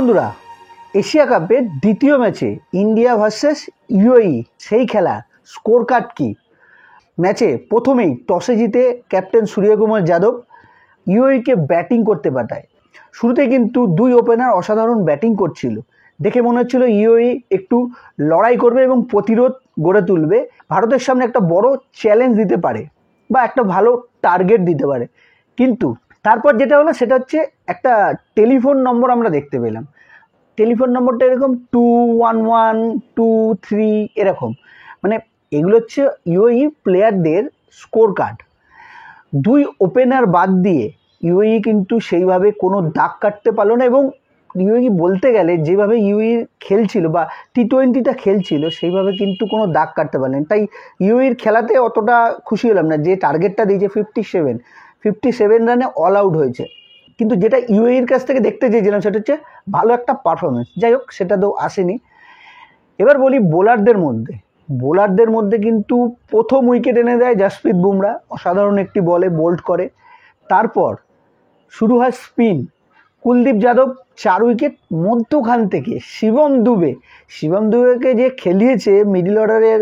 বন্ধুরা, এশিয়া কাপের দ্বিতীয় ম্যাচে ইন্ডিয়া ভার্সেস ইউএই সেই খেলা স্কোর কার্ড কি? ম্যাচে প্রথমেই টসে জিতে ক্যাপ্টেন সূর্যকুমার যাদব ইউএইকে ব্যাটিং করতে পাঠায়। শুরুতে কিন্তু দুই ওপেনার অসাধারণ ব্যাটিং করছিল, দেখে মনে হচ্ছিল ইউএই একটু লড়াই করবে এবং প্রতিরোধ গড়ে তুলবে, ভারতের সামনে একটা বড় চ্যালেঞ্জ দিতে পারে বা একটা ভালো টার্গেট দিতে পারে। কিন্তু তারপর যেটা হলো সেটা হচ্ছে একটা টেলিফোন নম্বর আমরা দেখতে পেলাম। টেলিফোন নম্বরটা এরকম 21123 এরকম, মানে এগুলো হচ্ছে ইউএই প্লেয়ারদের স্কোর কার্ড। দুই ওপেনার বাদ দিয়ে ইউএই কিন্তু সেইভাবে কোনো দাগ কাটতে পারলো না, এবং ইউএই বলতে গেলে যেভাবে ইউএই খেলছিল বা টি20টা খেলছিল সেইভাবে কিন্তু কোনো দাগ কাটতে পারলেন। তাই ইউএইর খেলাতে অতটা খুশি হলাম না। যে টার্গেটটা দিয়েছে 57 রানে অল আউট হয়েছে, কিন্তু যেটা ইউএইর কাছ থেকে দেখতে চেয়েছিলাম সেটা হচ্ছে ভালো একটা পারফরমেন্স। যাই হোক, সেটা তো আসেনি। এবার বলি বোলারদের মধ্যে কিন্তু প্রথম উইকেট এনে দেয় জাসপ্রীত বুমরা, অসাধারণ একটি বলে বোল্ড করে। তারপর শুরু হয় স্পিন, কুলদীপ যাদব 4 উইকেট, মধ্যখান থেকে শিবম দুবেকে যে খেলিয়েছে মিডল অর্ডারের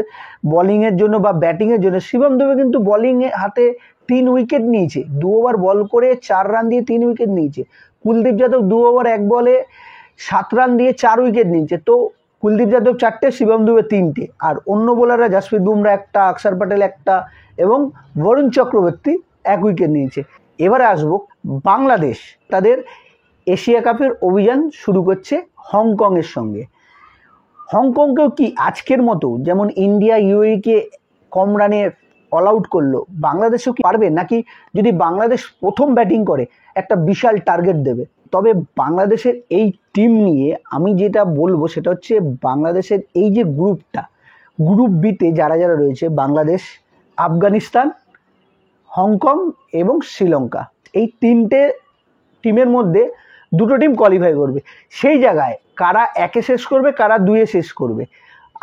বলিংয়ের জন্য বা ব্যাটিংয়ের জন্য। শিবম দুবে কিন্তু বলিংয়ে হাতে 3 উইকেট নিয়েছে, 2 ওভার বল করে 4 রান দিয়ে 3 উইকেট নিয়েছে। কুলদীপ যাদব 2 ওভার 1 বলে 7 রান দিয়ে 4 উইকেট নিয়েছে। তো কুলদীপ যাদব 4টে, শিবম দুবে 3টে, আর অন্য বোলাররা জাসপ্রীত বুমরা 1টা, অক্ষর প্যাটেল 1টা এবং বরুণ চক্রবর্তী 1 উইকেট নিয়েছে। এবারে আসবো বাংলাদেশ তাদের এশিয়া কাপের অভিযান শুরু করছে হংকংয়ের সঙ্গে। হংকংকেও কি আজকের মতো যেমন ইন্ডিয়া ইউএইকে কম রানে অল আউট করলো, বাংলাদেশও কি পারবে? নাকি যদি বাংলাদেশ প্রথম ব্যাটিং করে একটা বিশাল টার্গেট দেবে? তবে বাংলাদেশের এই টিম নিয়ে আমি যেটা বলবো সেটা হচ্ছে বাংলাদেশের এই যে গ্রুপ বিতে যারা রয়েছে, বাংলাদেশ, আফগানিস্তান, হংকং এবং শ্রীলঙ্কা, এই 3টে টিমের মধ্যে 2টো টিম কোয়ালিফাই করবে। সেই জায়গায় কারা 1-এ শেষ করবে, কারা 2-এ শেষ করবে,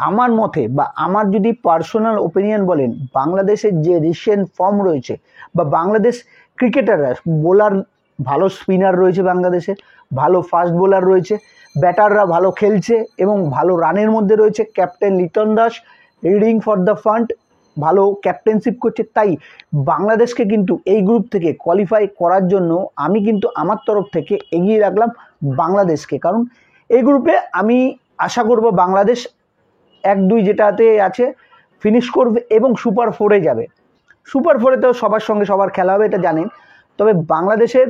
আমার মতে বা আমার যদি পার্সোনাল ওপিনিয়ন বলেন, বাংলাদেশের যে রিসেন্ট ফর্ম রয়েছে বা বাংলাদেশ ক্রিকেটাররা, বোলার ভালো স্পিনার রয়েছে, বাংলাদেশের ভালো ফাস্ট বোলার রয়েছে, ব্যাটাররা ভালো খেলছে এবং ভালো রানের মধ্যে রয়েছে। Captain Liton Das leading for the front, ভালো ক্যাপ্টেনশিপ করছে। তাই বাংলাদেশকে কিন্তু এই গ্রুপ থেকে কোয়ালিফাই করার জন্য আমি কিন্তু আমার তরফ থেকে এগিয়ে রাখলাম বাংলাদেশকে। কারণ এই গ্রুপে আমি আশা করব বাংলাদেশ 1-2 যেটাতে আছে ফিনিশ করবে এবং সুপার 4-এ যাবে। সুপার 4-এতেও সবার সঙ্গে সবার খেলা হবে, এটা জানেন। তবে বাংলাদেশের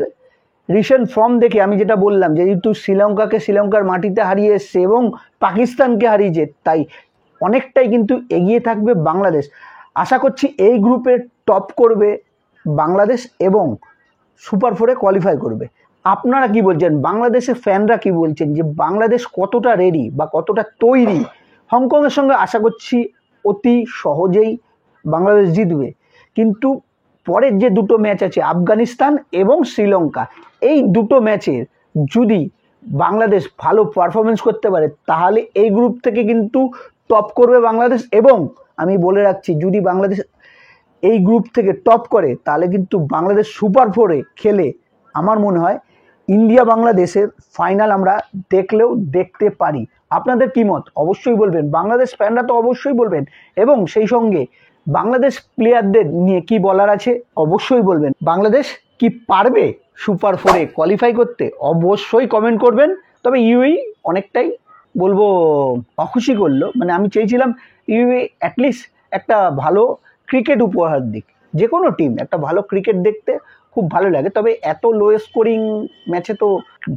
রিসেন্ট ফর্ম দেখে আমি যেটা বললাম, যেহেতু শ্রীলঙ্কার মাটিতে হারিয়ে এসছে এবং পাকিস্তানকে হারিয়েছে, তাই অনেকটাই কিন্তু এগিয়ে থাকবে বাংলাদেশ। আশা করছি এই গ্রুপে টপ করবে বাংলাদেশ এবং সুপার 4-এ কোয়ালিফাই করবে। আপনারা কি বলছেন? বাংলাদেশের ফ্যানরা কি বলছেন যে বাংলাদেশ কতটা রেডি বা কতটা তৈরি? হংকংয়ের সঙ্গে আশা করছি অতি সহজেই বাংলাদেশ জিতবে, কিন্তু পরের যে 2টো ম্যাচ আছে আফগানিস্তান এবং শ্রীলঙ্কা, এই 2টো ম্যাচের যদি বাংলাদেশ ভালো পারফরমেন্স করতে পারে তাহলে এই গ্রুপ থেকে কিন্তু টপ করবে বাংলাদেশ। এবং আমি বলে রাখছি, যদি বাংলাদেশ এই গ্রুপ থেকে টপ করে তাহলে কিন্তু বাংলাদেশ সুপার 4-এ খেলে আমার মনে হয় ইন্ডিয়া বাংলাদেশের ফাইনাল আমরা দেখতে পারি। আপনাদের কি মত অবশ্যই বলবেন, বাংলাদেশ ফ্যানরা তো অবশ্যই বলবেন, এবং সেই সঙ্গে বাংলাদেশ প্লেয়ারদের নিয়ে কি বলার আছে অবশ্যই বলবেন। বাংলাদেশ কি পারবে সুপার 4-এ কোয়ালিফাই করতে? অবশ্যই কমেন্ট করবেন। তবে ইউএই অনেকটাই বলবো অখুশি করলো, মানে আমি চেয়েছিলাম ইউএই অ্যাটলিস্ট একটা ভালো ক্রিকেট উপহার দিক। যে কোনো টিম একটা ভালো ক্রিকেট দেখতে খুব ভালো লাগে, তবে এত লো স্কোরিং ম্যাচে তো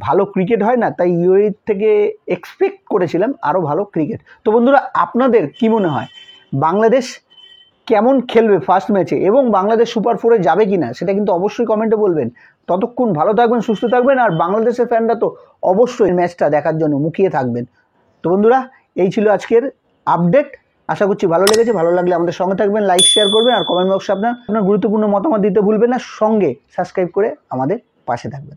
ভালো ক্রিকেট হয় না। তাই ইউএই থেকে এক্সপেক্ট করেছিলাম আরও ভালো ক্রিকেট। তো বন্ধুরা, আপনাদের কি মনে হয় বাংলাদেশ কেমন খেলবে ফার্স্ট ম্যাচে এবং বাংলাদেশ সুপার 4-এ যাবে কিনা সেটা কিন্তু অবশ্যই কমেন্টে বলবেন। ততক্ষণ ভালো থাকবেন, সুস্থ থাকবেন, আর বাংলাদেশের ফ্যানরা তো অবশ্যই ম্যাচটা দেখার জন্য মুখিয়ে থাকবেন। তো বন্ধুরা, এই ছিল আজকের আপডেট। আশা করছি ভালো লেগেছে। ভালো লাগলে আমাদের সঙ্গে থাকবেন, লাইক শেয়ার করবেন, আর কমেন্ট বক্সে আপনার গুরুত্বপূর্ণ মতামত দিতে ভুলবেন না। সঙ্গে সাবস্ক্রাইব করে আমাদের পাশে থাকবেন।